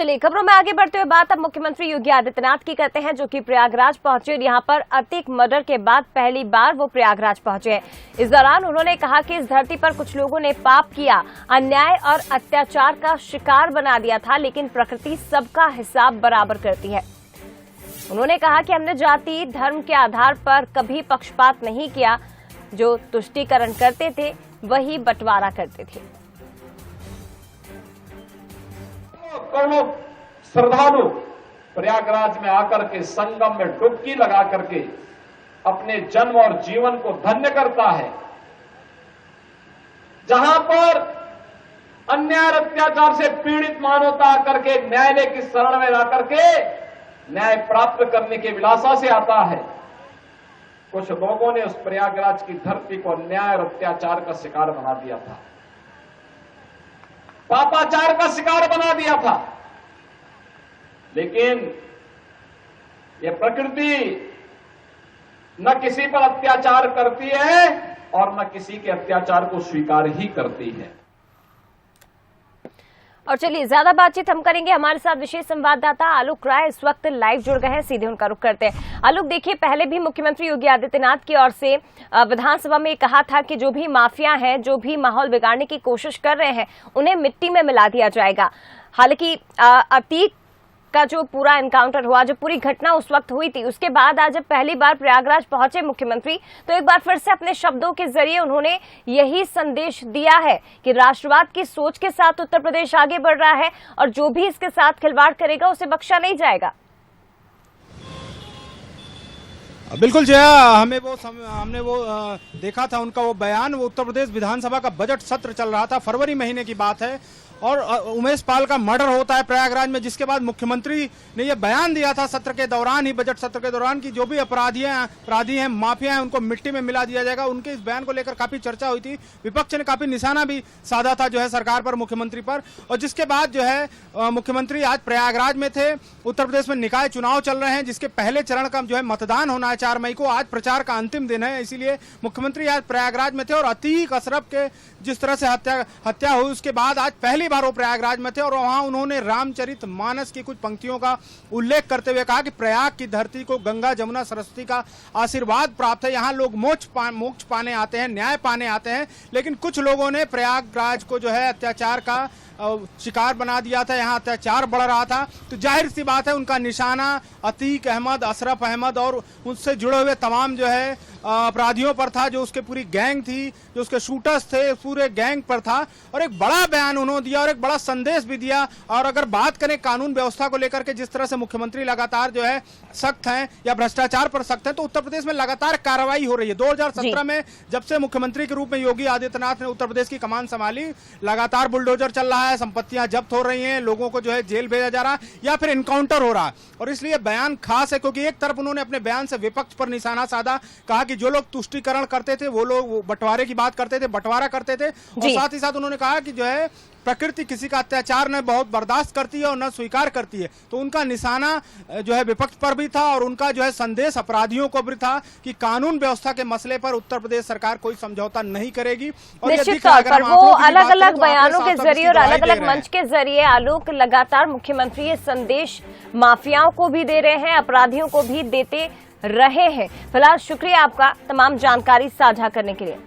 चलिए खबरों में आगे बढ़ते हुए बात अब मुख्यमंत्री योगी आदित्यनाथ की करते हैं, जो कि प्रयागराज पहुंचे और यहां पर अतिक मर्डर के बाद पहली बार वो प्रयागराज पहुंचे हैं। इस दौरान उन्होंने कहा कि इस धरती पर कुछ लोगों ने पाप किया, अन्याय और अत्याचार का शिकार बना दिया था, लेकिन प्रकृति सबका हिसाब बराबर करती है। उन्होंने कहा कि हमने जाति धर्म के आधार पर कभी पक्षपात नहीं किया, जो तुष्टीकरण करते थे वही बंटवारा करते थे। करोड़ों श्रद्धालु प्रयागराज में आकर के संगम में डुबकी लगा करके अपने जन्म और जीवन को धन्य करता है। जहां पर अन्याय अत्याचार से पीड़ित मानवता आकर के न्यायालय की शरण में आकर के न्याय प्राप्त करने की विलासा से आता है। कुछ लोगों ने उस प्रयागराज की धरती को अन्याय और अत्याचार का शिकार बना दिया था, पापाचार का शिकार बना दिया था। लेकिन यह प्रकृति न किसी पर अत्याचार करती है और न किसी के अत्याचार को स्वीकार ही करती है। और चलिए ज्यादा बातचीत हम करेंगे, हमारे साथ विशेष संवाददाता आलोक राय इस वक्त लाइव जुड़ गए हैं, सीधे उनका रुख करते हैं। आलोक, देखिए पहले भी मुख्यमंत्री योगी आदित्यनाथ की ओर से विधानसभा में कहा था कि जो भी माफिया हैं, जो भी माहौल बिगाड़ने की कोशिश कर रहे हैं, उन्हें मिट्टी में मिला दिया जाएगा। हालांकि अतीक का जो पूरा एनकाउंटर हुआ, जो पूरी घटना उस वक्त हुई थी, उसके बाद आज जब पहली बार प्रयागराज पहुंचे मुख्यमंत्री, तो एक बार फिर से अपने शब्दों के जरिए उन्होंने यही संदेश दिया है कि राष्ट्रवाद की सोच के साथ उत्तर प्रदेश आगे बढ़ रहा है और जो भी इसके साथ खिलवाड़ करेगा उसे बख्शा नहीं जाएगा। बिल्कुल जया, हमने वो देखा था उनका वो बयान। वो उत्तर प्रदेश विधानसभा का बजट सत्र चल रहा था, फरवरी महीने की बात है, और उमेश पाल का मर्डर होता है प्रयागराज में, जिसके बाद मुख्यमंत्री ने यह बयान दिया था सत्र के दौरान ही, बजट सत्र के दौरान, कि जो भी अपराधी हैं, माफिया हैं, उनको मिट्टी में मिला दिया जाएगा। उनके इस बयान को लेकर काफी चर्चा हुई थी, विपक्ष ने काफी निशाना भी साधा था जो है सरकार पर, मुख्यमंत्री पर। और जिसके बाद जो है मुख्यमंत्री आज प्रयागराज में थे। उत्तर प्रदेश में निकाय चुनाव चल रहे हैं, जिसके पहले चरण का जो है मतदान होना है 4 मई को। आज प्रचार का अंतिम दिन है, इसीलिए मुख्यमंत्री आज प्रयागराज में थे। और अतीक अशरफ के जिस तरह से हत्या हुई, उसके बाद आज पहली बार वो प्रयागराज में थे और वहां उन्होंने रामचरितमानस की कुछ पंक्तियों का उल्लेख करते हुए कहा कि प्रयाग की धरती को गंगा जमुना सरस्वती का आशीर्वाद प्राप्त है। यहाँ लोग मोक्ष पाने आते हैं, न्याय पाने आते हैं, लेकिन कुछ लोगों ने प्रयागराज को जो है अत्याचार का शिकार बना दिया था, यहाँ अत्याचार बढ़ रहा था। तो जाहिर सी बात है उनका निशाना अतीक अहमद, अशरफ अहमद और उससे जुड़े हुए तमाम जो है अपराधियों पर था, जो उसके पूरी गैंग थी, जो उसके शूटर्स थे, पूरे गैंग पर था। और एक बड़ा बयान उन्होंने दिया और एक बड़ा संदेश भी दिया। और अगर बात करें कानून व्यवस्था को लेकर के, जिस तरह से मुख्यमंत्री लगातार जो है सख्त हैं या भ्रष्टाचार पर सख्त हैं, तो उत्तर प्रदेश में लगातार कार्रवाई हो रही है। 2017 में जब से मुख्यमंत्री के रूप में योगी आदित्यनाथ ने उत्तर प्रदेश की कमान संभाली, लगातार बुलडोजर चल रहा है, संपत्तियां जब्त हो रही हैं, लोगों को जो है जेल भेजा जा रहा है या फिर इनकाउंटर हो रहा है। और इसलिए बयान खास है, क्योंकि एक तरफ उन्होंने अपने बयान से विपक्ष पर निशाना साधा, कहा कि जो लोग तुष्टीकरण करते थे वो लोग बंटवारे की बात करते थे, बंटवारा करते थे। और साथ ही साथ उन्होंने कहा कि जो है प्रकृति किसी का अत्याचार न बहुत बर्दाश्त करती है और न स्वीकार करती है। तो उनका निशाना जो है विपक्ष पर भी था और उनका जो है संदेश अपराधियों को भी था कि कानून व्यवस्था के मसले पर उत्तर प्रदेश सरकार कोई समझौता नहीं करेगी। और निश्चित तौर पर वो अलग अलग बयानों के जरिए और अलग अलग मंच के जरिए आलोक लगातार मुख्यमंत्री ये संदेश माफियाओं को भी दे रहे हैं, अपराधियों को भी देते रहे हैं। फिलहाल शुक्रिया आपका तमाम जानकारी साझा करने के लिए।